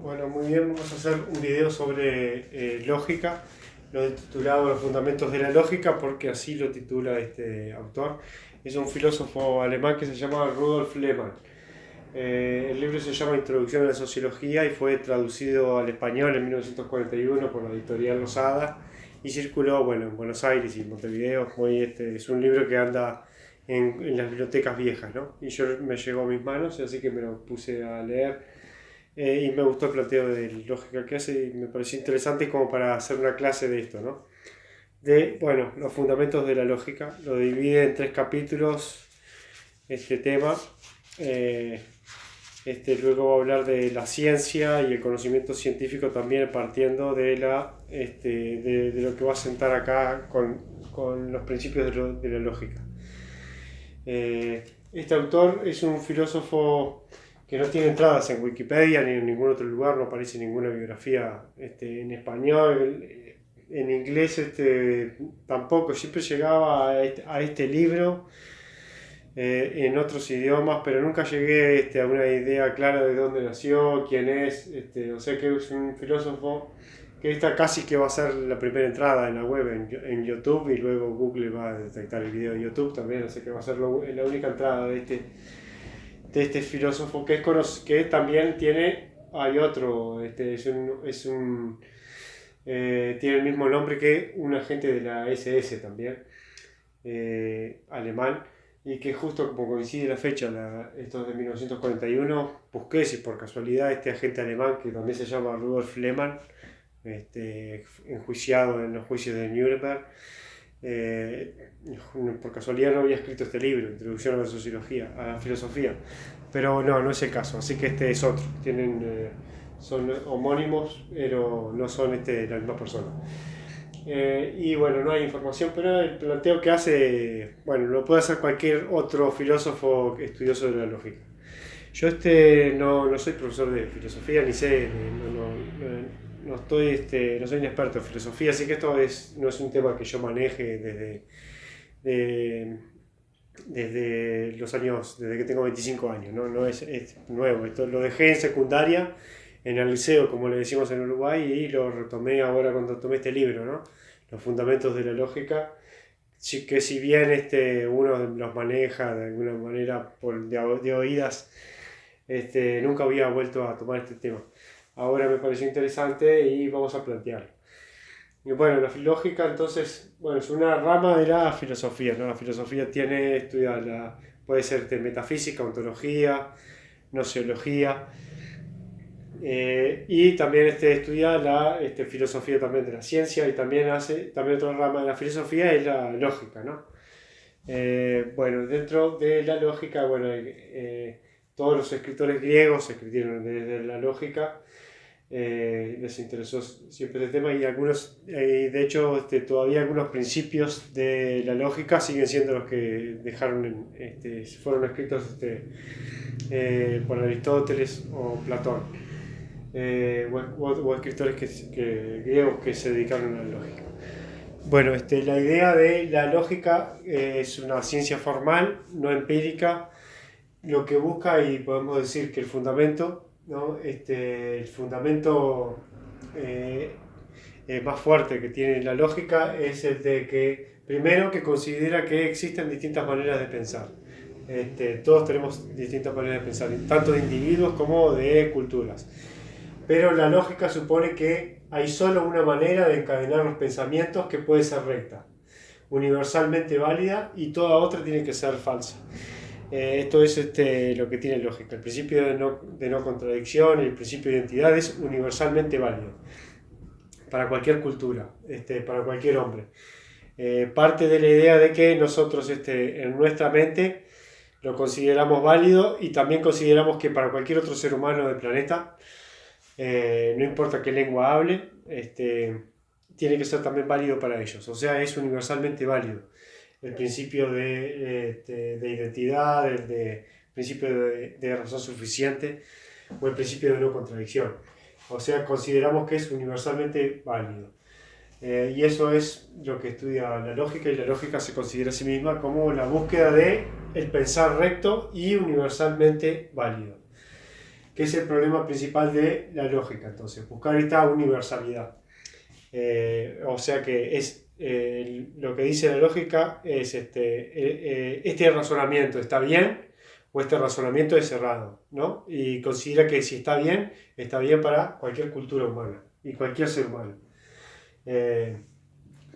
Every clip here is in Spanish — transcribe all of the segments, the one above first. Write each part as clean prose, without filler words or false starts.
Bueno, muy bien, vamos a hacer un video sobre lógica. Lo he titulado Los fundamentos de la lógica porque así lo titula este autor. Es un filósofo alemán que se llama Rudolf Lehmann. El libro se llama Introducción a la Sociología y fue traducido al español en 1941 por la editorial Losada y circuló en Buenos Aires y Montevideo. Es un libro que anda en las bibliotecas viejas, ¿no? Y me llegó a mis manos, así que me lo puse a leer. Y me gustó el planteo de lógica que hace y me pareció interesante como para hacer una clase de esto, ¿no? Los fundamentos de la lógica. Lo divide en 3 capítulos este tema. Luego va a hablar de la ciencia y el conocimiento científico también partiendo de lo que va a sentar acá con los principios de la lógica. Este autor es un filósofo que no tiene entradas en Wikipedia ni en ningún otro lugar, no aparece ninguna biografía en español, en inglés tampoco, siempre llegaba a este libro en otros idiomas, pero nunca llegué a una idea clara de dónde nació, quién es, o sea que es un filósofo que esta casi que va a ser la primera entrada en la web, en YouTube, y luego Google va a detectar el video de YouTube también, o sea que va a ser la única entrada de este filósofo que también hay otro, tiene el mismo nombre que un agente de la SS también, alemán, y que justo como coincide la fecha, esto es de 1941, busqué si por casualidad este agente alemán que también se llama Rudolf Lehmann, enjuiciado en los juicios de Nuremberg, por casualidad no había escrito este libro, Introducción a la Sociología, a la Filosofía, pero no es el caso, así que este es otro, son homónimos, pero no son la misma persona. No hay información, pero el planteo que hace, lo puede hacer cualquier otro filósofo estudioso de la lógica. Yo no soy profesor de filosofía, ni sé, no soy un experto en filosofía, así que esto no es un tema que yo maneje desde los años, desde que tengo 25 años, no es nuevo. Esto lo dejé en secundaria, en el liceo, como le decimos en Uruguay, y lo retomé ahora cuando tomé este libro, ¿no? Los fundamentos de la lógica, que si bien uno los maneja de alguna manera de oídas, nunca había vuelto a tomar este tema. Ahora me pareció interesante y vamos a plantearlo. Y la lógica entonces, es una rama de la filosofía, ¿no? La filosofía estudia puede ser metafísica, ontología, gnoseología, y también estudia la filosofía también de la ciencia, y también otra rama de la filosofía es la lógica, ¿no? Dentro de la lógica, todos los escritores griegos escribieron desde la lógica. Les interesó siempre este tema, y algunos, de hecho, todavía algunos principios de la lógica siguen siendo los que fueron escritos por Aristóteles o Platón, o escritores griegos que se dedicaron a la lógica. La idea de la lógica es una ciencia formal, no empírica, lo que busca, y podemos decir que el fundamento, ¿no? El fundamento más fuerte que tiene la lógica es el de que, primero, que considera que existen distintas maneras de pensar. Todos tenemos distintas maneras de pensar, tanto de individuos como de culturas. Pero la lógica supone que hay solo una manera de encadenar los pensamientos que puede ser recta, universalmente válida, y toda otra tiene que ser falsa. Esto es lo que tiene lógica. El principio de no contradicción, el principio de identidad es universalmente válido para cualquier cultura, para cualquier hombre. Parte de la idea de que nosotros en nuestra mente lo consideramos válido, y también consideramos que para cualquier otro ser humano del planeta, no importa qué lengua hable, tiene que ser también válido para ellos, o sea, es universalmente válido. El principio de identidad, el principio de razón suficiente, o el principio de no contradicción. O sea, consideramos que es universalmente válido. Y eso es lo que estudia la lógica, y la lógica se considera a sí misma como la búsqueda de el pensar recto y universalmente válido. que es el problema principal de la lógica. Entonces, buscar esta universalidad. O sea que es lo que dice la lógica es este razonamiento está bien o este razonamiento es errado, ¿no? Y considera que si está bien para cualquier cultura humana y cualquier ser humano.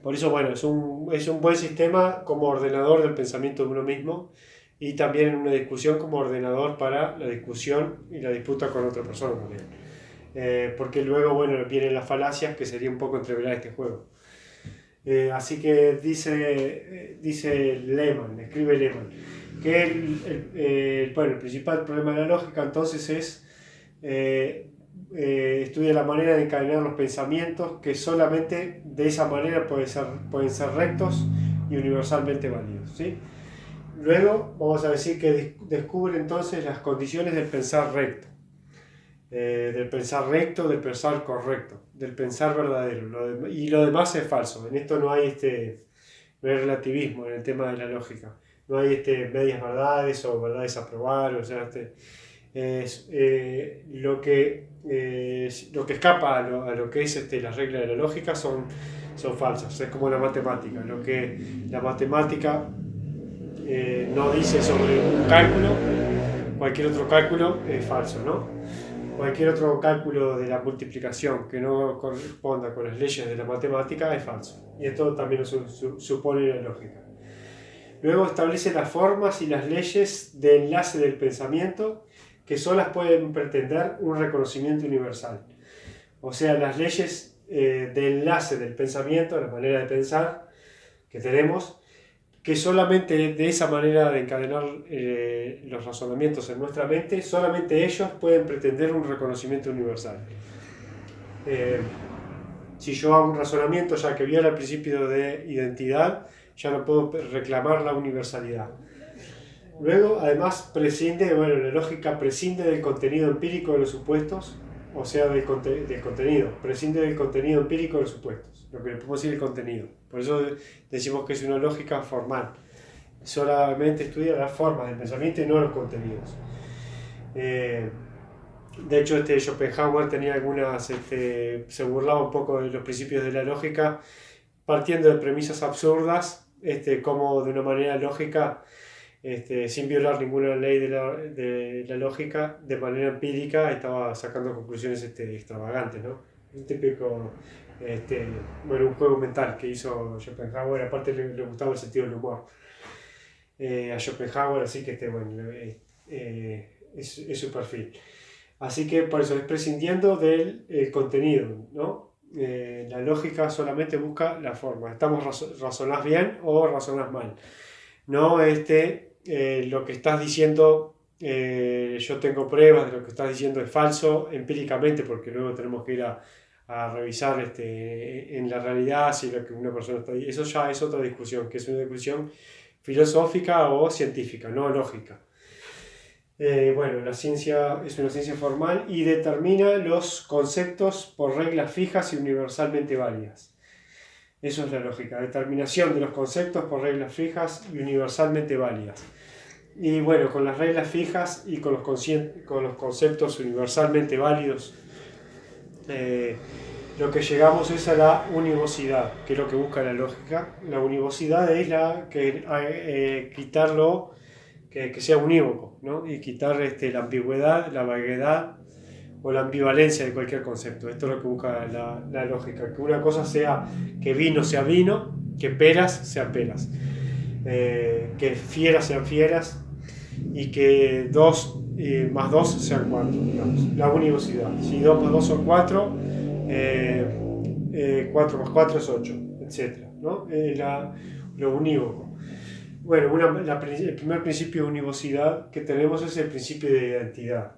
Por eso, bueno, es un buen sistema como ordenador del pensamiento de uno mismo y también en una discusión como ordenador para la discusión y la disputa con otra persona también. Porque luego, bueno, vienen las falacias, que sería un poco entreverar este juego. Así que escribe Lehmann, que el principal problema de la lógica entonces es estudia la manera de encadenar los pensamientos que solamente de esa manera pueden ser rectos y universalmente válidos, ¿sí? Luego vamos a decir que descubre entonces las condiciones del pensar recto. Del pensar recto, del pensar correcto, del pensar verdadero, y lo demás es falso. En esto no hay relativismo en el tema de la lógica, no hay medias verdades o verdades a probar, o sea, lo que escapa a lo que es las reglas de la lógica son falsas. Es como la matemática, lo que la matemática no dice sobre un cálculo, cualquier otro cálculo es falso, ¿no? Cualquier otro cálculo de la multiplicación que no corresponda con las leyes de la matemática es falso. Y esto también supone la lógica. Luego establece las formas y las leyes de enlace del pensamiento que solas pueden pretender un reconocimiento universal. O sea, las leyes de enlace del pensamiento, la manera de pensar que tenemos, que solamente de esa manera de encadenar los razonamientos en nuestra mente, solamente ellos pueden pretender un reconocimiento universal. Si yo hago un razonamiento ya que viola el principio de identidad, ya no puedo reclamar la universalidad. Luego, además, la lógica prescinde del contenido empírico de los supuestos, o sea, del contenido, prescinde del contenido empírico de los supuestos, lo que le podemos decir el contenido. Por eso decimos que es una lógica formal. Solamente estudia las formas del pensamiento y no los contenidos. De hecho, Schopenhauer tenía se burlaba un poco de los principios de la lógica, partiendo de premisas absurdas, como de una manera lógica, sin violar ninguna ley de la lógica, de manera empírica, estaba sacando conclusiones extravagantes, ¿no? Un típico, un juego mental que hizo Schopenhauer. Aparte le gustaba el sentido del humor a Schopenhauer, así que es su perfil. Así que por eso es prescindiendo del contenido, ¿no? La lógica solamente busca la forma. ¿Razonás bien o razonás mal? No lo que estás diciendo, yo tengo pruebas de lo que estás diciendo es falso empíricamente, porque luego tenemos que ir a revisar en la realidad si lo que una persona está diciendo. Eso ya es otra discusión, que es una discusión filosófica o científica, no lógica. La ciencia es una ciencia formal y determina los conceptos por reglas fijas y universalmente válidas. Eso es la lógica, determinación de los conceptos por reglas fijas y universalmente válidas. Y bueno, con las reglas fijas y con los conceptos universalmente válidos, lo que llegamos es a la univocidad, que es lo que busca la lógica. La univocidad es quitarlo, que sea unívoco, ¿no? Y quitar la ambigüedad, la vaguedad o la ambivalencia de cualquier concepto. Esto es lo que busca la lógica, que una cosa sea que vino sea vino, que peras sean peras, que fieras sean fieras y que 2 más 2 sean 4, digamos. La univocidad. Si 2 más 2 son 4, 4 más 4 es 8, etc., ¿no? Lo unívoco. Bueno, el primer principio de univocidad que tenemos es el principio de identidad.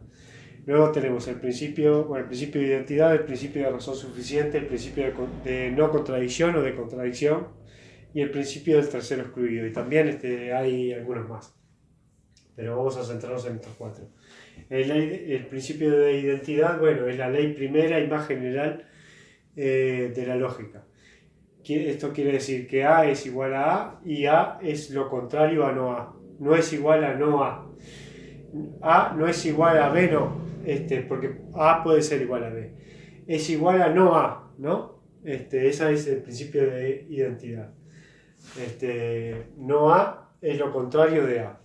Luego tenemos el principio de identidad, el principio de razón suficiente, el principio de no contradicción o de contradicción y el principio del tercero excluido. Y también hay algunos más, pero vamos a centrarnos en estos 4. El principio de identidad, es la ley primera y más general de la lógica. Esto quiere decir que A es igual a A y A es lo contrario a no A. No es igual a no A. A no es igual a B, no. porque A puede ser igual a B. Es igual a no A, ¿no? Ese es el principio de identidad. No A es lo contrario de A.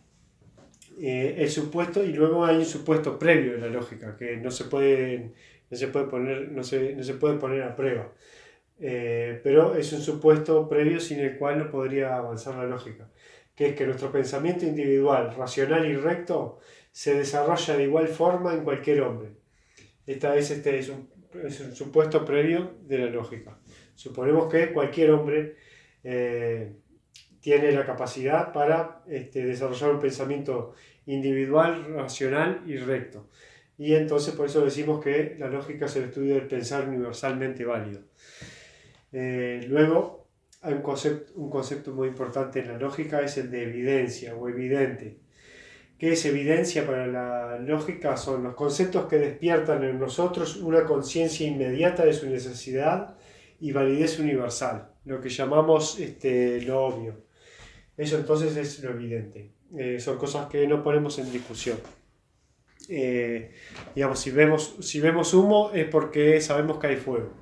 El supuesto, y luego hay un supuesto previo de la lógica, que no se puede poner a prueba. Pero es un supuesto previo sin el cual no podría avanzar la lógica, que es que nuestro pensamiento individual, racional y recto se desarrolla de igual forma en cualquier hombre. Este es un supuesto previo de la lógica. Suponemos que cualquier hombre tiene la capacidad para desarrollar un pensamiento individual, racional y recto. Y entonces por eso decimos que la lógica es el estudio del pensar universalmente válido. Luego hay un concepto muy importante en la lógica, es el de evidencia o evidente. ¿Qué es evidencia para la lógica? Son los conceptos que despiertan en nosotros una conciencia inmediata de su necesidad y validez universal, lo que llamamos lo obvio. Eso entonces es lo evidente. Son cosas que no ponemos en discusión. Digamos, si vemos humo es porque sabemos que hay fuego.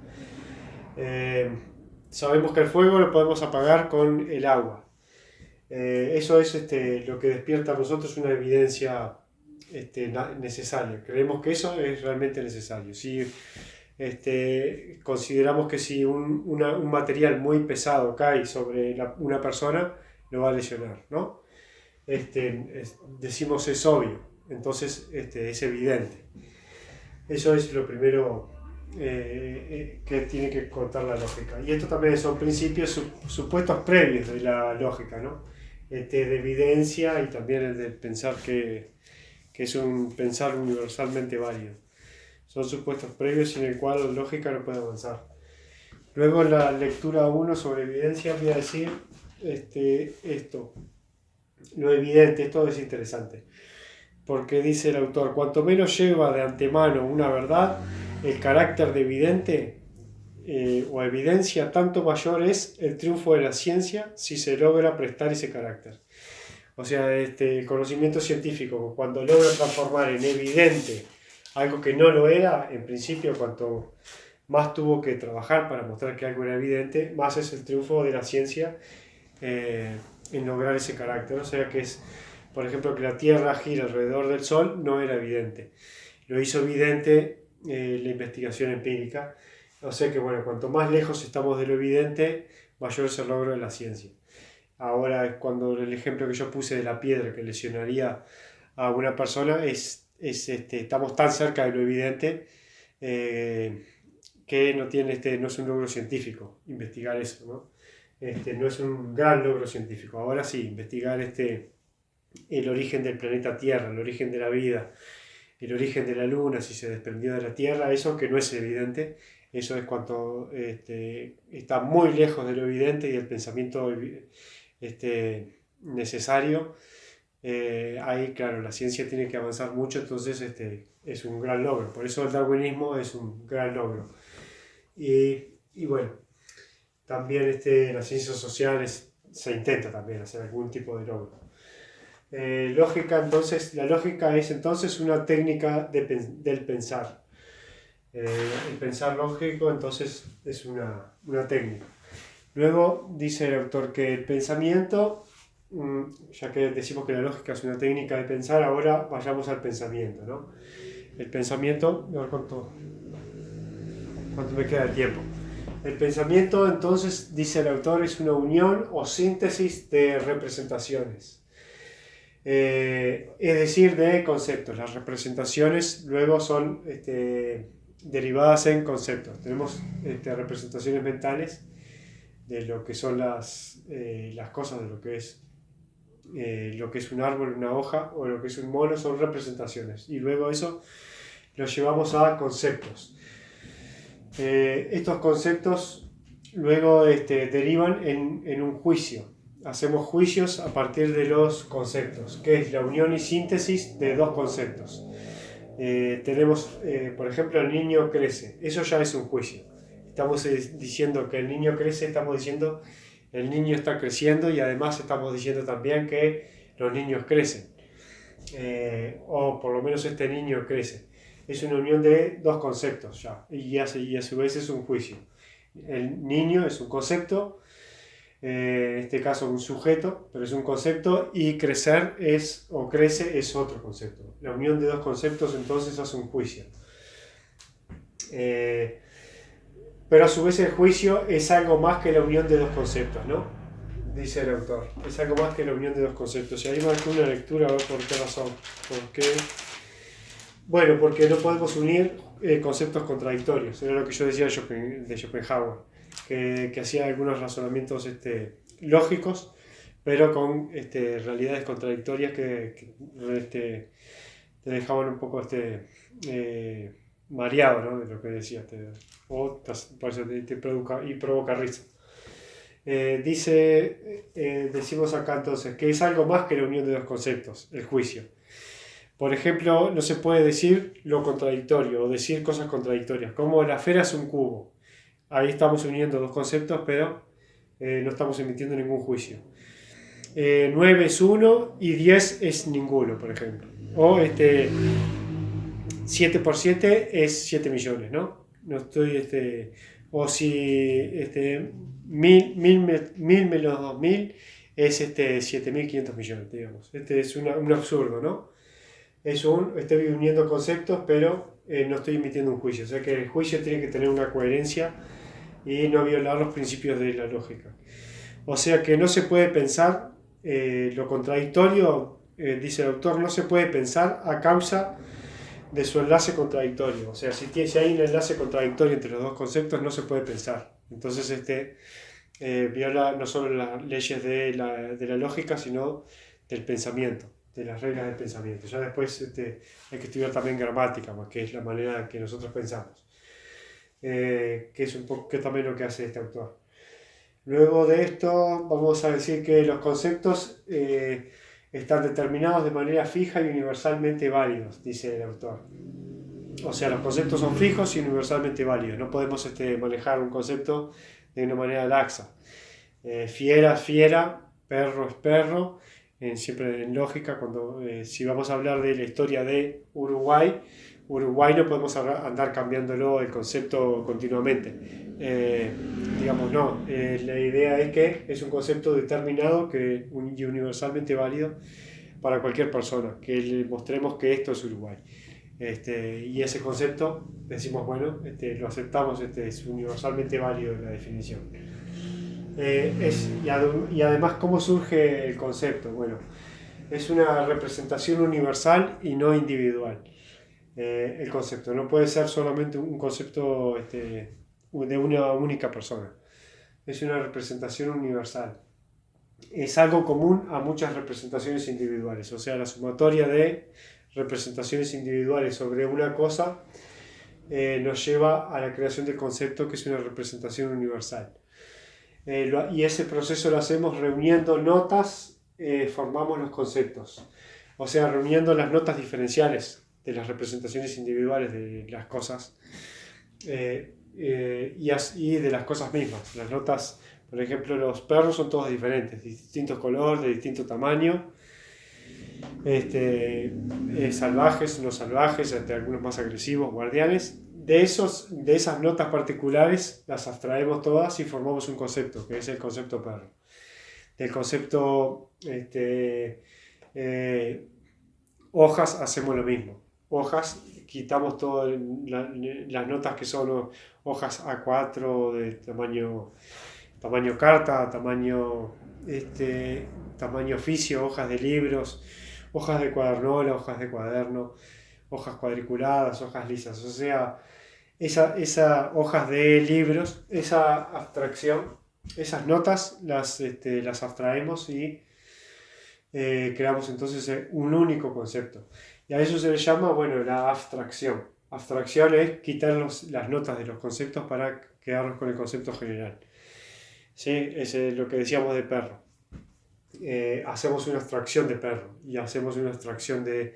Sabemos que el fuego lo podemos apagar con el agua. Eso es lo que despierta a nosotros una evidencia necesaria. Creemos que eso es realmente necesario. Si consideramos que si un material muy pesado cae sobre una persona, lo va a lesionar, ¿no? Decimos es obvio, entonces es evidente. Eso es lo primero que tiene que contar la lógica. Y esto también son principios, supuestos previos de la lógica, ¿no? De evidencia y también el de pensar que es un pensar universalmente válido. Son supuestos previos sin el cual la lógica no puede avanzar. Luego en la lectura 1 sobre evidencia voy a decir esto. Lo evidente, esto es interesante. Porque dice el autor, cuanto menos lleva de antemano una verdad, el carácter de evidente o evidencia, tanto mayor es el triunfo de la ciencia si se logra prestar ese carácter. O sea, el conocimiento científico, cuando logra transformar en evidente algo que no lo era, en principio, cuanto más tuvo que trabajar para mostrar que algo era evidente, más es el triunfo de la ciencia en lograr ese carácter. O sea que es, por ejemplo, que la Tierra gira alrededor del Sol no era evidente. Lo hizo evidente la investigación empírica. O sea que, bueno, cuanto más lejos estamos de lo evidente, mayor es el logro de la ciencia. Ahora, cuando el ejemplo que yo puse de la piedra que lesionaría a una persona, estamos tan cerca de lo evidente que no es un logro científico investigar eso, ¿no? No es un gran logro científico. Ahora sí, investigar el origen del planeta Tierra, el origen de la vida, el origen de la Luna, si se desprendió de la Tierra, eso que no es evidente, eso es cuanto está muy lejos de lo evidente y el pensamiento necesario. Ahí, claro, la ciencia tiene que avanzar mucho, entonces es un gran logro. Por eso el darwinismo es un gran logro. Y bueno, también las ciencias sociales se intenta también hacer algún tipo de logro. Lógica, entonces, la lógica es entonces una técnica del pensar. El pensar lógico, entonces, es una técnica. Luego dice el autor que el pensamiento, ya que decimos que la lógica es una técnica de pensar, ahora vayamos al pensamiento, ¿no? El pensamiento, a ver cuánto me queda de tiempo. El pensamiento, entonces, dice el autor, es una unión o síntesis de representaciones. Es decir, de conceptos. Las representaciones luego son derivadas en conceptos. Tenemos representaciones mentales de lo que son las cosas, de lo que es un árbol, una hoja, o lo que es un mono, son representaciones. Y luego eso lo llevamos a conceptos. Estos conceptos luego derivan en un juicio. Hacemos juicios a partir de los conceptos, que es la unión y síntesis de dos conceptos. Tenemos, por ejemplo, el niño crece. Eso ya es un juicio. Estamos diciendo que el niño crece, estamos diciendo el niño está creciendo y además estamos diciendo también que los niños crecen. O por lo menos este niño crece. es una unión de dos conceptos ya, y a su vez es un juicio. El niño es un concepto, en este caso un sujeto, pero es un concepto, y crecer o crece es otro concepto. La unión de dos conceptos entonces hace un juicio. Pero a su vez el juicio es algo más que la unión de dos conceptos, ¿no? Dice el autor. Es algo más que la unión de dos conceptos. Y ahí marqué una lectura a ver por qué razón. Bueno, porque no podemos unir conceptos contradictorios. Era lo que yo decía de Schopenhauer, que hacía algunos razonamientos lógicos, pero con realidades contradictorias que te dejaban un poco mareado, ¿no? De lo que decía, te provoca risa. Decimos acá entonces que es algo más que la unión de dos conceptos, el juicio. Por ejemplo, no se puede decir lo contradictorio o decir cosas contradictorias, como la esfera es un cubo. Ahí estamos uniendo dos conceptos, pero no estamos emitiendo ningún juicio. 9 es 1 y 10 es ninguno, por ejemplo. O 7 por 7 es 7 millones, ¿no? No estoy, o si 1000 menos 2000 es 7500 millones, digamos. Es un absurdo, ¿no? Estoy uniendo conceptos, pero no estoy emitiendo un juicio. O sea que el juicio tiene que tener una coherencia y no violar los principios de la lógica. O sea que no se puede pensar lo contradictorio, dice el autor, no se puede pensar a causa de su enlace contradictorio. O sea, si hay un enlace contradictorio entre los dos conceptos, no se puede pensar. Entonces viola no solo las leyes de la lógica, sino del pensamiento, de las reglas del pensamiento. Ya después hay que estudiar también gramática, que es la manera en que nosotros pensamos, que es un poco que también lo que hace este autor. Luego de esto vamos a decir que los conceptos están determinados de manera fija y universalmente válidos, dice el autor. O sea, los conceptos son fijos y universalmente válidos. No podemos manejar un concepto de una manera laxa. Fiera es fiera, perro es perro. Siempre en lógica, si vamos a hablar de la historia de Uruguay no podemos andar cambiándolo el concepto continuamente. Digamos, no. La idea es que es un concepto determinado y universalmente válido para cualquier persona, que le mostremos que esto es Uruguay. Y ese concepto, decimos, bueno, lo aceptamos, es universalmente válido en la definición. Y además, ¿cómo surge el concepto? Bueno, es una representación universal y no individual. El concepto no puede ser solamente un concepto de una única persona. Es una representación universal. Es algo común a muchas representaciones individuales. O sea, la sumatoria de representaciones individuales sobre una cosa nos lleva a la creación del concepto, que es una representación universal. Y ese proceso lo hacemos reuniendo notas, formamos los conceptos. O sea, reuniendo las notas diferenciales de las representaciones individuales de las cosas y de las cosas mismas. Las notas, por ejemplo, los perros son todos diferentes, de distintos colores, de distinto tamaño, salvajes, no salvajes, algunos más agresivos, guardianes. De esas notas particulares las abstraemos todas y formamos un concepto, que es el concepto perro. Del concepto hojas hacemos lo mismo. Hojas, quitamos todas las notas que son hojas A4 de tamaño carta, tamaño oficio, hojas de libros, hojas de cuadernola, hojas de cuaderno, hojas cuadriculadas, hojas lisas. O sea, esas hojas de libros, esa abstracción, esas notas las abstraemos y creamos entonces un único concepto. Y a eso se le llama, la abstracción. Abstracción es quitar las notas de los conceptos para quedarnos con el concepto general. ¿Sí? Es lo que decíamos de perro. Hacemos una abstracción de perro y hacemos una abstracción de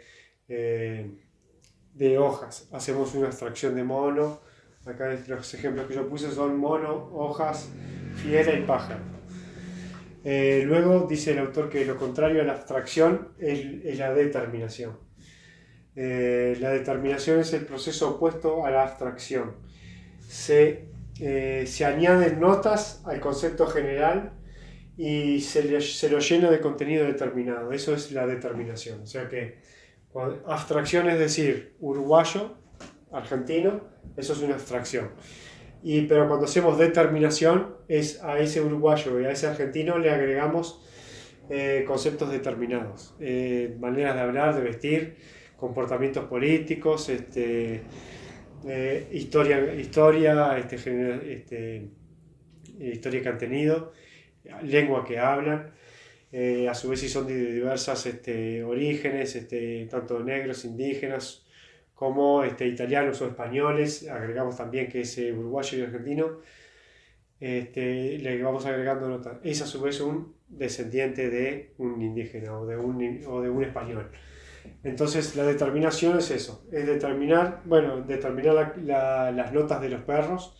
hojas. Hacemos una abstracción de mono. Acá los ejemplos que yo puse son mono, hojas, fiera y pájaro. Luego dice el autor que lo contrario a la abstracción es la determinación. La determinación es el proceso opuesto a la abstracción. Se añaden notas al concepto general y se lo llena de contenido determinado. Eso es la determinación. O sea que abstracción es decir, uruguayo, argentino, eso es una abstracción. Pero cuando hacemos determinación, es a ese uruguayo y a ese argentino le agregamos conceptos determinados, maneras de hablar, de vestir, comportamientos políticos, historia que han tenido, lengua que hablan, a su vez si son de diversas orígenes, tanto negros, indígenas, como italianos o españoles, agregamos también que es uruguayo y argentino, le vamos agregando notas. Es a su vez un descendiente de un indígena o de un español. Entonces la determinación es eso, es determinar las notas de los perros,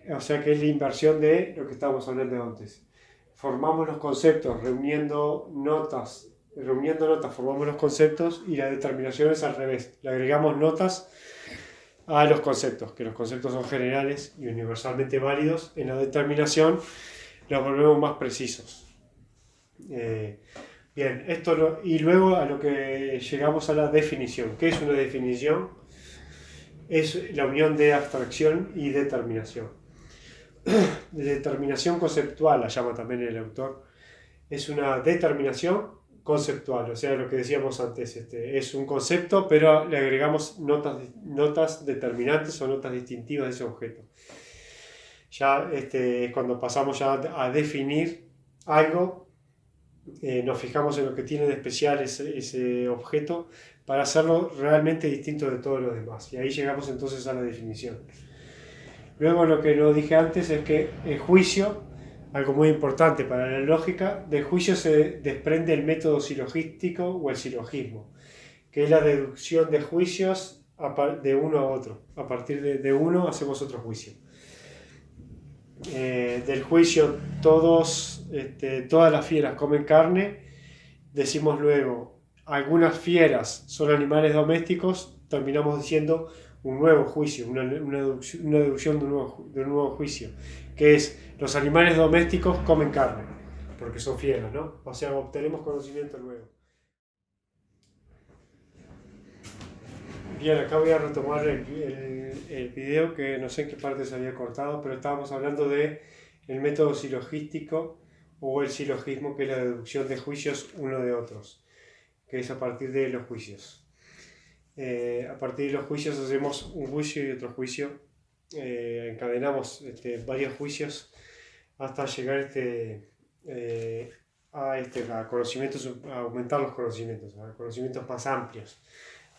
o sea que es la inversión de lo que estábamos hablando antes. Formamos los conceptos reuniendo notas, formamos los conceptos, y la determinación es al revés, le agregamos notas a los conceptos, que los conceptos son generales y universalmente válidos. En la determinación los volvemos más precisos. Bien, y luego a lo que llegamos a la definición. ¿Qué es una definición? Es la unión de abstracción y determinación. Determinación conceptual la llama también el autor. Es una determinación conceptual, o sea, lo que decíamos antes, es un concepto, pero le agregamos notas determinantes o notas distintivas de ese objeto. Ya cuando pasamos ya a definir algo, nos fijamos en lo que tiene de especial ese objeto para hacerlo realmente distinto de todos los demás, y ahí llegamos entonces a la definición. Luego, lo que no dije antes es que el juicio, algo muy importante para la lógica, del juicio se desprende el método silogístico o el silogismo, que es la deducción de juicios de uno a otro. A partir de uno hacemos otro juicio. Del juicio todas las fieras comen carne, decimos luego algunas fieras son animales domésticos, terminamos diciendo un nuevo juicio, una deducción de un nuevo juicio, que es los animales domésticos comen carne, porque son fieras, ¿no? O sea, obtenemos conocimiento nuevo. Bien, acá voy a retomar el video, que no sé en qué parte se había cortado, pero estábamos hablando de el método silogístico o el silogismo, que es la deducción de juicios uno de otros, que es a partir de los juicios. A partir de los juicios hacemos un juicio y otro juicio, encadenamos varios juicios hasta llegar a conocimientos, a aumentar los conocimientos, a conocimientos más amplios,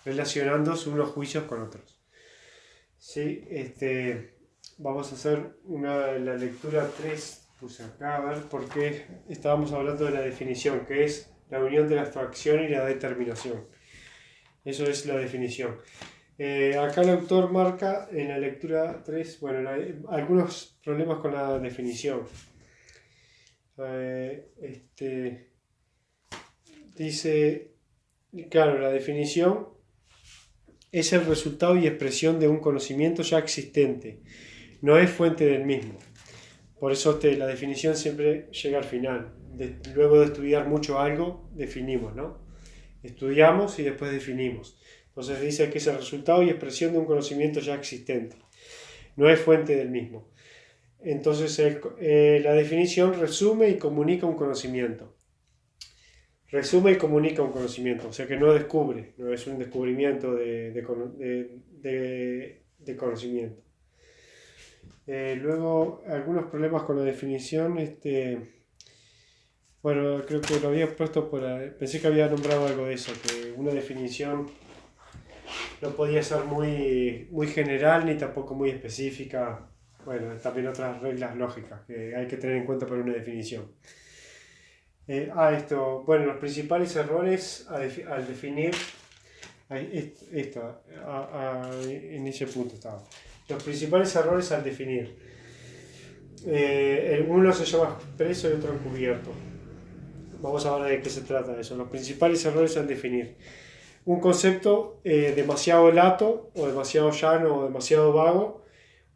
relacionándose unos juicios con otros. ¿Sí? Vamos a hacer la lectura 3, puse acá a ver, porque estábamos hablando de la definición, que es la unión de la abstracción y la determinación. Eso es la definición. Acá el autor marca en la lectura 3, algunos problemas con la definición. Dice, claro, la definición es el resultado y expresión de un conocimiento ya existente, no es fuente del mismo. Por eso la definición siempre llega al final. Luego de estudiar mucho algo, definimos, ¿no? Estudiamos y después definimos. Entonces dice que es el resultado y expresión de un conocimiento ya existente, no es fuente del mismo. Entonces la definición resume y comunica un conocimiento. Resume y comunica un conocimiento, o sea que no descubre, no es un descubrimiento de conocimiento. Luego, algunos problemas con la definición. Creo que lo había puesto pensé que había nombrado algo de eso, que una definición no podía ser muy, muy general ni tampoco muy específica. Bueno, también otras reglas lógicas que hay que tener en cuenta para una definición. Los principales errores al definir, en ese punto estaba. Los principales errores al definir. Uno se llama expreso y otro encubierto. vamos a ver de qué se trata eso. Los principales errores al definir un concepto demasiado lato, o demasiado llano, o demasiado vago,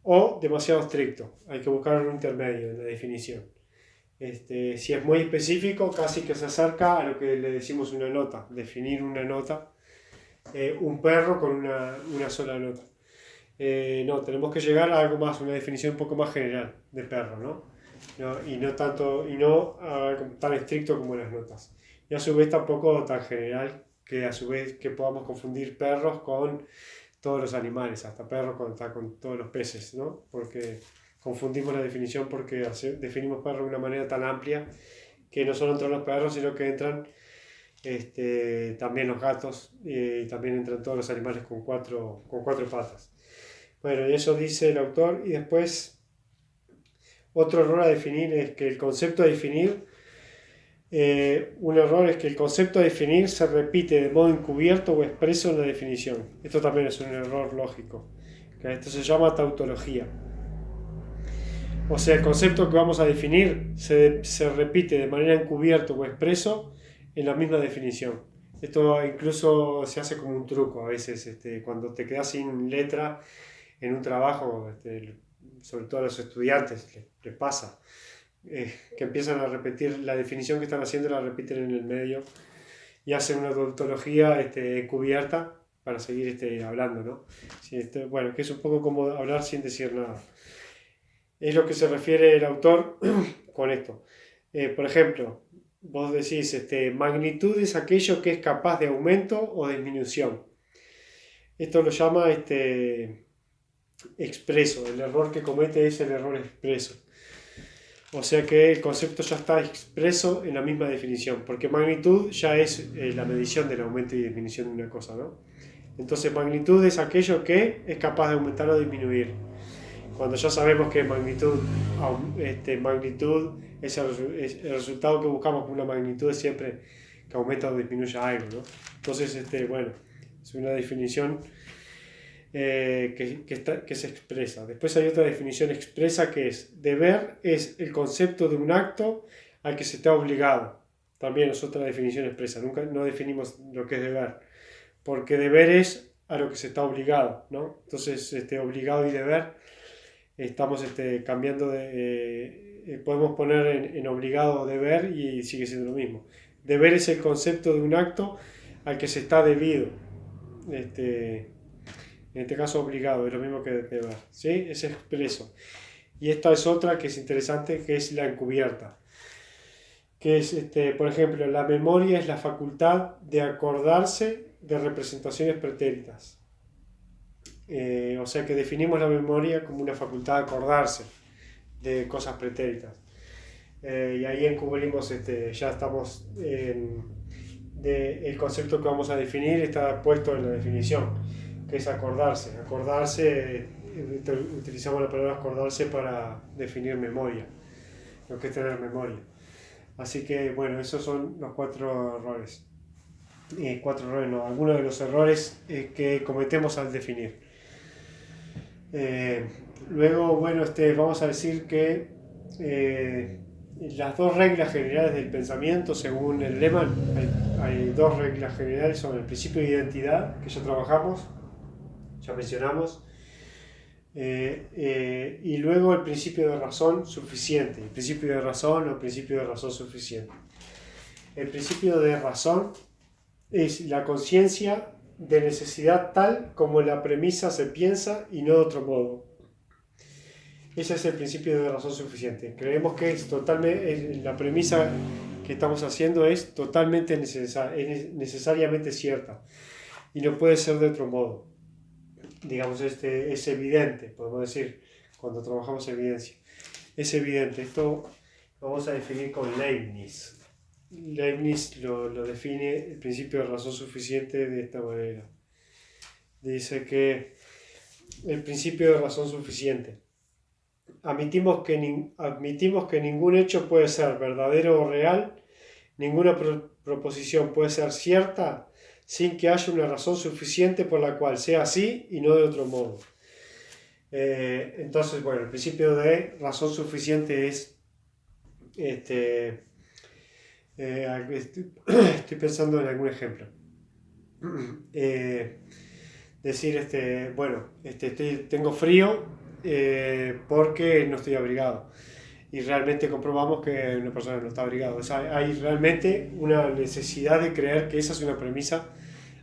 o demasiado estricto. Hay que buscar un intermedio en la definición. Si es muy específico, casi que se acerca a lo que le decimos una nota, definir una nota, un perro con una sola nota. No, tenemos que llegar a algo más, una definición un poco más general de perro, ¿no? Y no a algo tan estricto como las notas. Y a su vez tampoco tan general que a su vez que podamos confundir perros con todos los animales, hasta perros con todos los peces, ¿no? Porque confundimos la definición porque definimos perro de una manera tan amplia que no solo entran los perros, sino que entran también los gatos y también entran todos los animales con cuatro patas. Bueno, y eso dice el autor. Y después, otro error a definir es que el concepto de definir, un error es que el concepto de definir se repite de modo encubierto o expreso en la definición. Esto también es un error lógico. Esto se llama tautología. O sea, el concepto que vamos a definir se repite de manera encubierto o expreso en la misma definición. Esto incluso se hace como un truco a veces, cuando te quedas sin letra en un trabajo, sobre todo a los estudiantes les pasa, que empiezan a repetir la definición que están haciendo, la repiten en el medio y hacen una tautología encubierta para seguir hablando, ¿no? Sí, bueno, que es un poco como hablar sin decir nada. Es lo que se refiere el autor con esto. Por ejemplo, vos decís, magnitud es aquello que es capaz de aumento o disminución. Esto lo llama expreso. El error que comete es el error expreso. O sea que el concepto ya está expreso en la misma definición, porque magnitud ya es la medición del aumento y disminución de una cosa, ¿no? Entonces magnitud es aquello que es capaz de aumentar o disminuir. Cuando ya sabemos que magnitud es el resultado que buscamos con una magnitud es siempre que aumenta o disminuye algo, ¿no? Entonces, bueno, es una definición que se expresa. Después hay otra definición expresa que es: deber es el concepto de un acto al que se está obligado. También es otra definición expresa. Nunca no definimos lo que es deber, porque deber es a lo que se está obligado, ¿no? Entonces, obligado y deber, estamos cambiando podemos poner en obligado o deber y sigue siendo lo mismo. Deber es el concepto de un acto al que se está debido. En este caso obligado, es lo mismo que deber, ¿sí? Es expreso. Y esta es otra que es interesante, que es la encubierta. Que es, por ejemplo, la memoria es la facultad de acordarse de representaciones pretéritas. O sea que definimos la memoria como una facultad de acordarse de cosas pretéritas. Y ahí encubrimos, ya estamos el concepto que vamos a definir está puesto en la definición, que es acordarse. Acordarse, utilizamos la palabra acordarse para definir memoria, lo que es tener memoria. Así que, bueno, esos son los cuatro errores. Algunos de los errores que cometemos al definir. Luego, bueno, vamos a decir que las dos reglas generales del pensamiento, según el Lehmann, hay dos reglas generales, son el principio de identidad, que ya trabajamos, ya mencionamos, y luego el principio de razón suficiente, el principio de razón o principio de razón suficiente. El principio de razón es la conciencia de necesidad tal como la premisa se piensa y no de otro modo. Ese es el principio de razón suficiente. Creemos que la premisa que estamos haciendo es totalmente es necesariamente cierta y no puede ser de otro modo. Digamos, es evidente, podemos decir, cuando trabajamos evidencia. Es evidente. Esto lo vamos a definir con Leibniz. Leibniz lo define el principio de razón suficiente de esta manera. Dice que el principio de razón suficiente: admitimos que ningún hecho puede ser verdadero o real, ninguna proposición puede ser cierta sin que haya una razón suficiente por la cual sea así y no de otro modo. Entonces, bueno, el principio de razón suficiente es Estoy pensando en algún ejemplo. Decir, bueno, tengo frío porque no estoy abrigado. Y realmente comprobamos que una persona no está abrigada. O sea, hay realmente una necesidad de creer que esa es una premisa.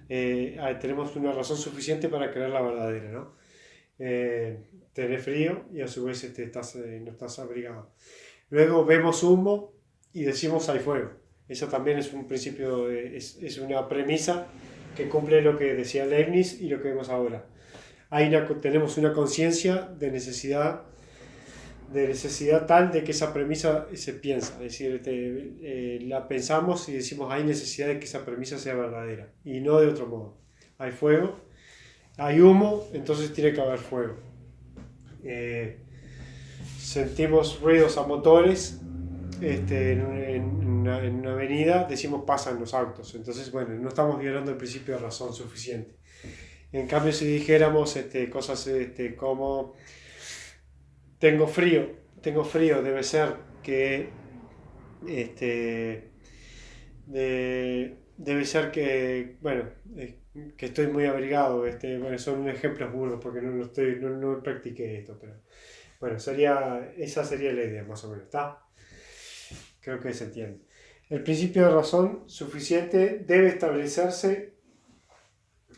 Tenemos una razón suficiente para creer la verdadera, ¿no? Tener frío y a su vez no estás abrigado. Luego vemos humo y decimos hay fuego. Eso también es un principio, es una premisa que cumple lo que decía Leibniz y lo que vemos ahora. Tenemos una conciencia de necesidad tal de que esa premisa se piensa, es decir, la pensamos y decimos hay necesidad de que esa premisa sea verdadera y no de otro modo. Hay fuego, hay humo, entonces tiene que haber fuego. Sentimos ruidos a motores en una avenida, decimos pasan los autos, entonces bueno, no estamos violando el principio de razón suficiente. En cambio, si dijéramos cosas como tengo frío, debe ser que debe ser que, bueno, que estoy muy abrigado. Bueno, son ejemplos burdos porque no practiqué esto, pero bueno, esa sería la idea más o menos, ¿está? Creo que se entiende. El principio de razón suficiente debe establecerse.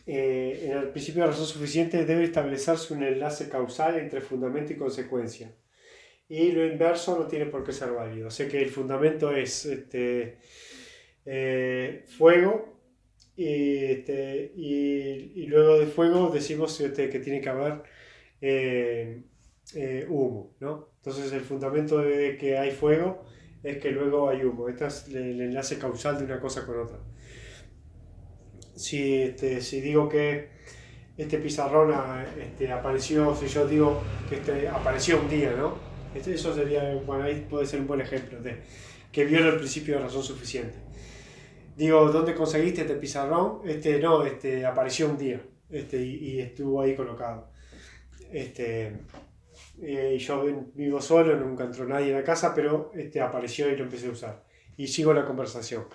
En el principio de razón suficiente debe establecerse un enlace causal entre fundamento y consecuencia. Y lo inverso no tiene por qué ser válido. O sea que el fundamento es fuego y luego de fuego decimos que tiene que haber humo, ¿no? Entonces el fundamento de que hay fuego es que luego hay humo. Este es el enlace causal de una cosa con otra. Si digo que este pizarrón apareció, si yo digo que apareció un día, ¿no? Eso sería, bueno, ahí puede ser un buen ejemplo de que viola el principio de razón suficiente. Digo, ¿dónde conseguiste este pizarrón? No, apareció un día y estuvo ahí colocado. Y yo vivo solo, nunca entró nadie en la casa, pero apareció y lo empecé a usar. Y sigo la conversación.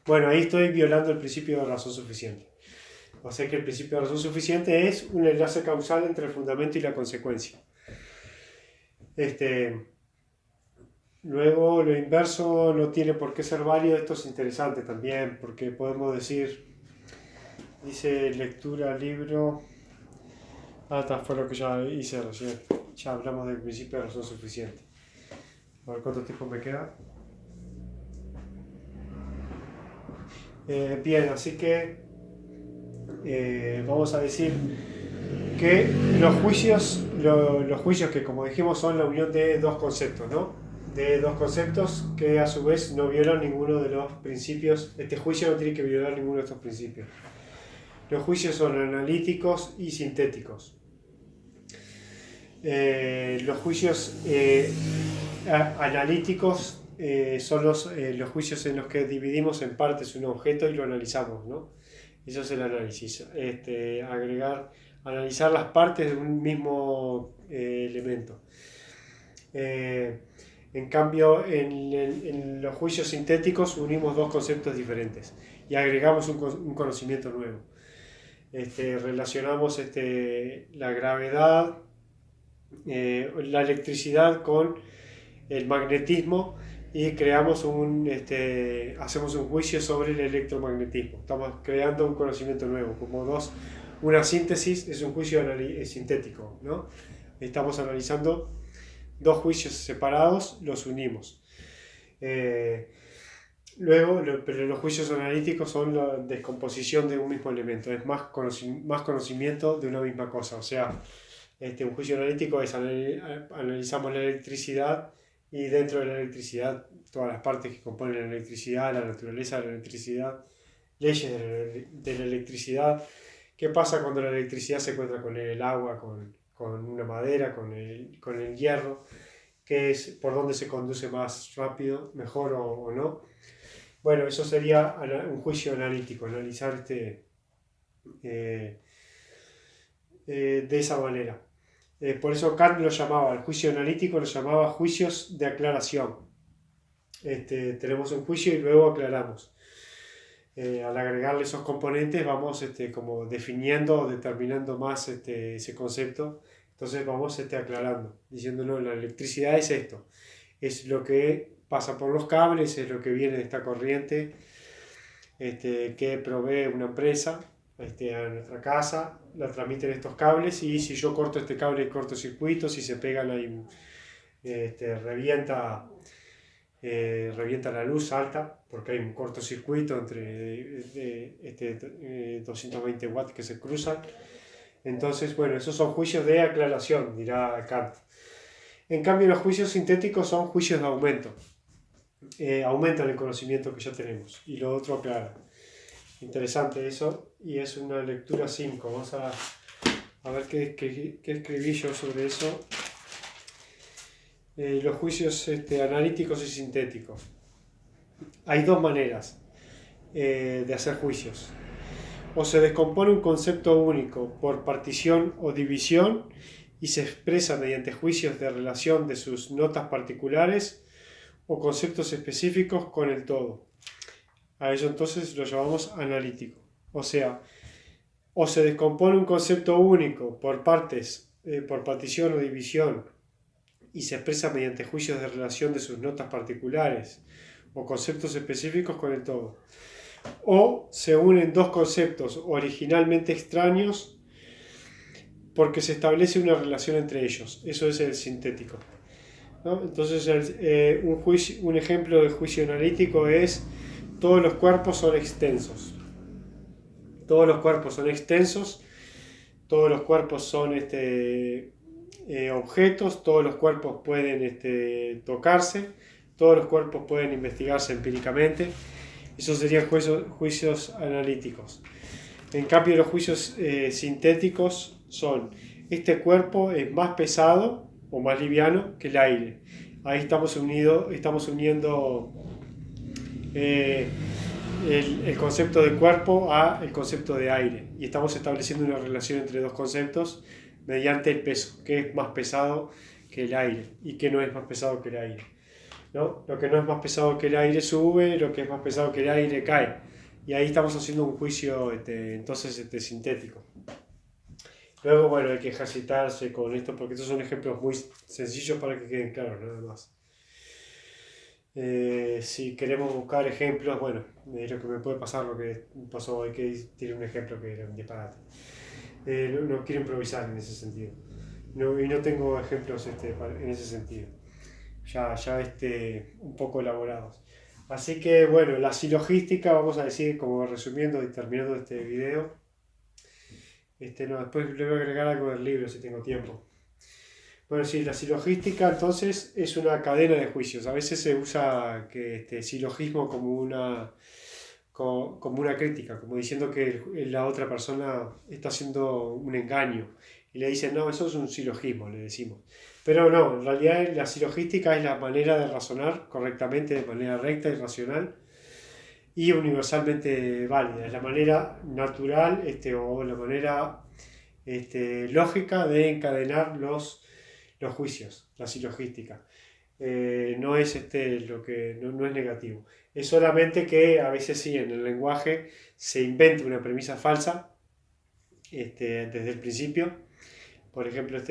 Bueno, ahí estoy violando el principio de razón suficiente. O sea que el principio de razón suficiente es un enlace causal entre el fundamento y la consecuencia. Luego, lo inverso no tiene por qué ser válido. Esto es interesante también, porque podemos decir, dice lectura, libro. Fue lo que ya hice recién. Ya hablamos del principio de razón suficiente. A ver cuánto tiempo me queda. Bien, así que vamos a decir que los juicios que como dijimos son la unión de dos conceptos, ¿no? De dos conceptos que a su vez no violan ninguno de los principios. Este juicio no tiene que violar ninguno de estos principios. Los juicios son analíticos y sintéticos. Los juicios analíticos son los juicios en los que dividimos en partes un objeto y lo analizamos, ¿no? Eso es el análisis. Analizar las partes de un mismo elemento. En cambio, en los juicios sintéticos unimos dos conceptos diferentes y agregamos un conocimiento nuevo. Relacionamos la gravedad, la electricidad con el magnetismo y hacemos un juicio sobre el electromagnetismo. Estamos creando un conocimiento nuevo, una síntesis es un juicio sintético, ¿no? Estamos analizando dos juicios separados, los unimos. Pero los juicios analíticos son la descomposición de un mismo elemento, es más conocimiento de una misma cosa. O sea, un juicio analítico es analizamos la electricidad y dentro de la electricidad todas las partes que componen la electricidad, la naturaleza de la electricidad, leyes de la electricidad. ¿Qué pasa cuando la electricidad se encuentra con el agua, con una madera, con el hierro? ¿Qué es, por dónde se conduce más rápido, mejor o no? Bueno, eso sería un juicio analítico, analizar de esa manera. Por eso Kant el juicio analítico lo llamaba juicios de aclaración. tenemos un juicio y luego aclaramos. Al agregarle esos componentes vamos como definiendo o determinando más ese concepto. Entonces vamos aclarando, diciendo, no, la electricidad es esto, es lo que pasa por los cables, es lo que viene de esta corriente que provee una empresa a nuestra casa, la transmiten estos cables, y si yo corto este cable, cortocircuito, si se pegan ahí, revienta la luz, salta, porque hay un cortocircuito entre 220 watts que se cruzan. Entonces, bueno, esos son juicios de aclaración, dirá Kant. En cambio, los juicios sintéticos son juicios de aumento. Aumentan el conocimiento que ya tenemos y lo otro aclara. Interesante eso, y es una lectura 5. Vamos a ver qué escribí yo sobre eso. Los juicios analíticos y sintéticos. Hay dos maneras de hacer juicios. O se descompone un concepto único por partición o división y se expresa mediante juicios de relación de sus notas particulares o conceptos específicos con el todo. A eso entonces lo llamamos analítico. O sea, o se descompone un concepto único por partes, por partición o división, y se expresa mediante juicios de relación de sus notas particulares o conceptos específicos con el todo. O se unen dos conceptos originalmente extraños porque se establece una relación entre ellos. Eso es el sintético, ¿no? Entonces, un ejemplo de juicio analítico es: todos los cuerpos son extensos. Todos los cuerpos son extensos, todos los cuerpos son objetos, todos los cuerpos pueden tocarse, todos los cuerpos pueden investigarse empíricamente. Esos serían juicios analíticos. En cambio, los juicios sintéticos son: este cuerpo es más pesado o más liviano que el aire. Ahí estamos uniendo el concepto de cuerpo a el concepto de aire, y estamos estableciendo una relación entre dos conceptos mediante el peso, que es más pesado que el aire y que no es más pesado que el aire, ¿no? Lo que no es más pesado que el aire sube, lo que es más pesado que el aire cae, y ahí estamos haciendo un juicio entonces sintético. Luego, bueno, hay que ejercitarse con esto porque estos son ejemplos muy sencillos para que queden claros, nada más. Si queremos buscar ejemplos, bueno, es lo que me puede pasar, lo que pasó hoy, que tiene un ejemplo que era un disparate. No quiero improvisar en ese sentido. Y no tengo ejemplos en ese sentido. Ya un poco elaborados. Así que, bueno, la silogística, vamos a decir, como resumiendo y terminando este video. Después le voy a agregar algo del libro si tengo tiempo. Bueno, sí, la silogística entonces es una cadena de juicios. A veces se usa silogismo como una crítica, como diciendo que la otra persona está haciendo un engaño. Y le dicen, no, eso es un silogismo, le decimos. Pero no, en realidad la silogística es la manera de razonar correctamente, de manera recta y racional y universalmente válida. Es la manera natural o la manera lógica de encadenar los juicios, la silogística. No es no es negativo. Es solamente que a veces sí, en el lenguaje se inventa una premisa falsa desde el principio. Por ejemplo,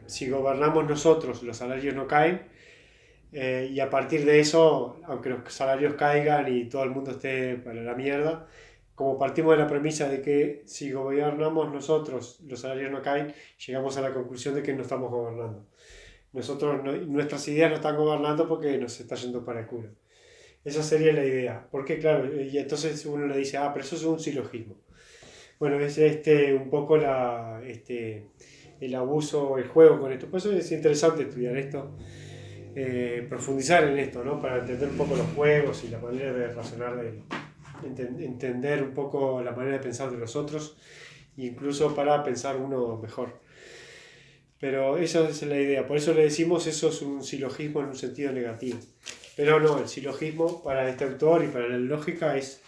si gobernamos nosotros, los salarios no caen, y a partir de eso, aunque los salarios caigan y todo el mundo esté para la mierda, como partimos de la premisa de que si gobernamos nosotros, los salarios no caen, llegamos a la conclusión de que no estamos gobernando. Nuestras ideas no están gobernando porque nos está yendo para el culo. Esa sería la idea. Porque claro, y entonces uno le dice, pero eso es un silogismo. Bueno, es un poco el abuso, el juego con esto. Por eso es interesante estudiar esto, profundizar en esto, ¿no? Para entender un poco los juegos y la manera de razonar, entender un poco la manera de pensar de los otros, incluso para pensar uno mejor. Pero esa es la idea, por eso le decimos eso es un silogismo en un sentido negativo. Pero no, el silogismo para este autor y para la lógica es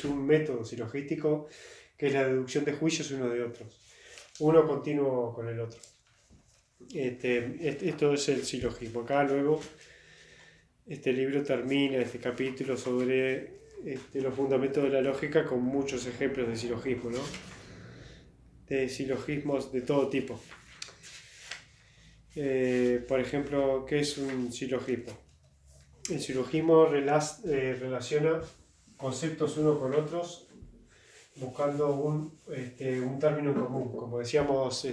un método silogístico que es la deducción de juicios uno de otros, uno continuo con el otro. Esto es el silogismo. Acá luego este libro termina, este capítulo sobre los fundamentos de la lógica con muchos ejemplos de silogismo, ¿no? De silogismos de todo tipo. Por ejemplo, ¿qué es un silogismo? El silogismo relaciona conceptos unos con otros buscando un término común, como decíamos,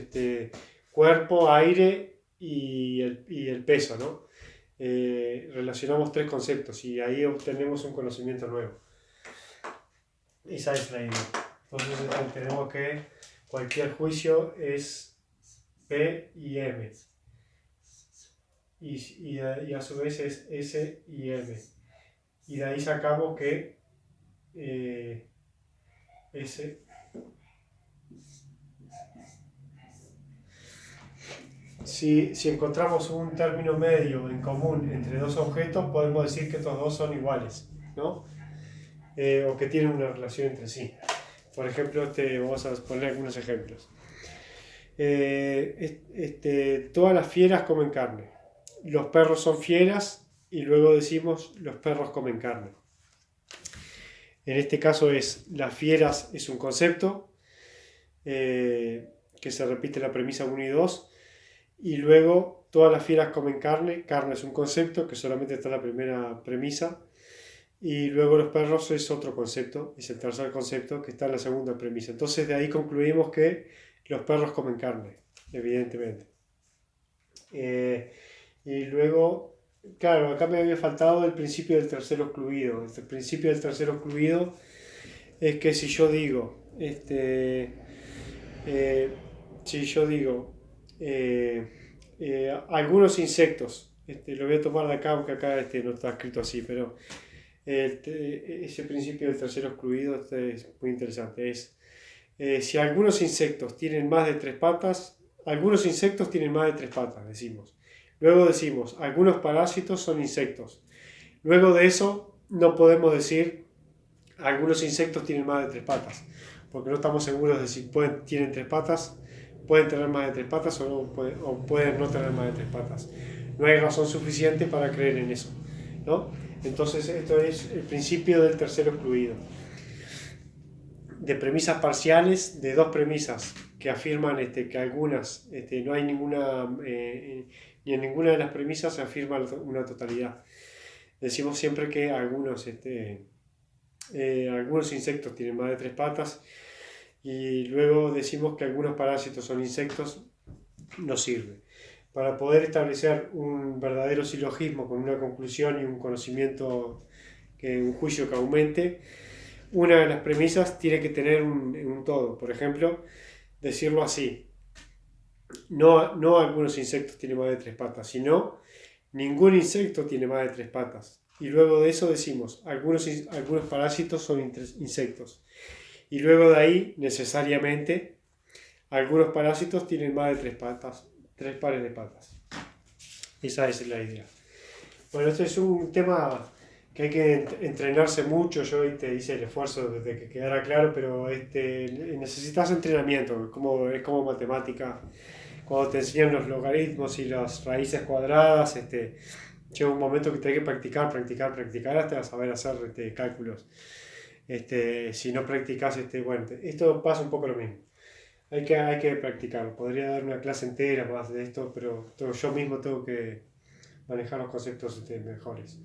cuerpo, aire y el peso, ¿no? Relacionamos tres conceptos y ahí obtenemos un conocimiento nuevo. Esa es la idea. Entonces tenemos que cualquier juicio es P y M. Y a su vez es S y M. Y de ahí sacamos que S si encontramos un término medio en común entre dos objetos, podemos decir que estos dos son iguales, ¿no? O que tienen una relación entre sí. Por ejemplo, vamos a poner algunos ejemplos. Todas las fieras comen carne. Los perros son fieras y luego decimos los perros comen carne. En este caso las fieras es un concepto que se repite en la premisa 1 y 2 y luego todas las fieras comen carne. Carne es un concepto que solamente está en la primera premisa y luego los perros es otro concepto, es el tercer concepto que está en la segunda premisa. Entonces de ahí concluimos que los perros comen carne, evidentemente. Y luego, claro, acá me había faltado el principio del tercero excluido. El principio del tercero excluido es que si yo digo, algunos insectos, lo voy a tomar de acá, aunque acá no está escrito así, pero ese principio del tercero excluido es muy interesante. Si algunos insectos tienen más de tres patas, decimos. Luego decimos, algunos parásitos son insectos. Luego de eso, no podemos decir, algunos insectos tienen más de tres patas, porque no estamos seguros de si tienen tres patas, pueden tener más de tres patas o pueden no tener más de tres patas. No hay razón suficiente para creer en eso, ¿no? Entonces, esto es el principio del tercero excluido. De premisas parciales, de dos premisas que afirman que algunas, no hay ninguna, ni en ninguna de las premisas se afirma una totalidad. Decimos siempre que algunos insectos tienen más de tres patas y luego decimos que algunos parásitos son insectos, no sirve. Para poder establecer un verdadero silogismo con una conclusión y un conocimiento, un juicio que aumente, una de las premisas tiene que tener un todo. Por ejemplo, decirlo así: no algunos insectos tienen más de tres patas, sino ningún insecto tiene más de tres patas. Y luego de eso decimos algunos parásitos son insectos. Y luego de ahí, necesariamente, algunos parásitos tienen más de tres patas, tres pares de patas. Esa es la idea. Bueno, este es un tema que hay que entrenarse mucho. Yo hice el esfuerzo de que quedara claro, pero necesitas entrenamiento, es como matemática. Cuando te enseñan los logaritmos y las raíces cuadradas, llega un momento que tenés que practicar hasta saber hacer cálculos. Si no practicas, bueno, esto pasa un poco lo mismo. Hay que practicar. Podría dar una clase entera más de esto, pero yo mismo tengo que manejar los conceptos mejores.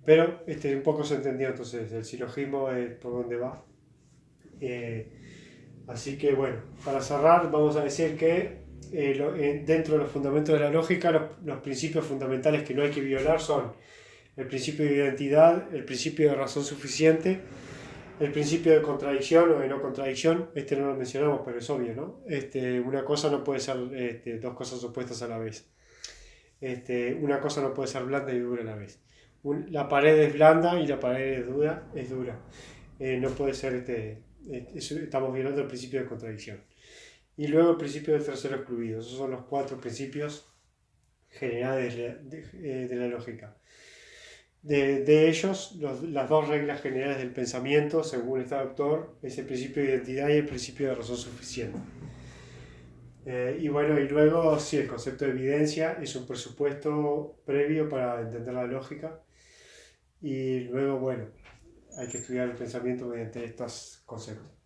Pero un poco se entendió entonces el silogismo por dónde va. Así que bueno, para cerrar vamos a decir que dentro de los fundamentos de la lógica, los principios fundamentales que no hay que violar son el principio de identidad, el principio de razón suficiente, el principio de contradicción o de no contradicción. No lo mencionamos, pero es obvio, ¿no? Una cosa no puede ser dos cosas opuestas a la vez. Una cosa no puede ser blanda y dura a la vez. La pared es blanda y la pared es dura. No puede ser, estamos violando el principio de contradicción. Y luego el principio del tercero excluido. Esos son los cuatro principios generales de la lógica. De ellos, las dos reglas generales del pensamiento, según este autor, es el principio de identidad y el principio de razón suficiente. Y bueno, y luego sí, el concepto de evidencia es un presupuesto previo para entender la lógica. Y luego, bueno, hay que estudiar el pensamiento mediante estos conceptos.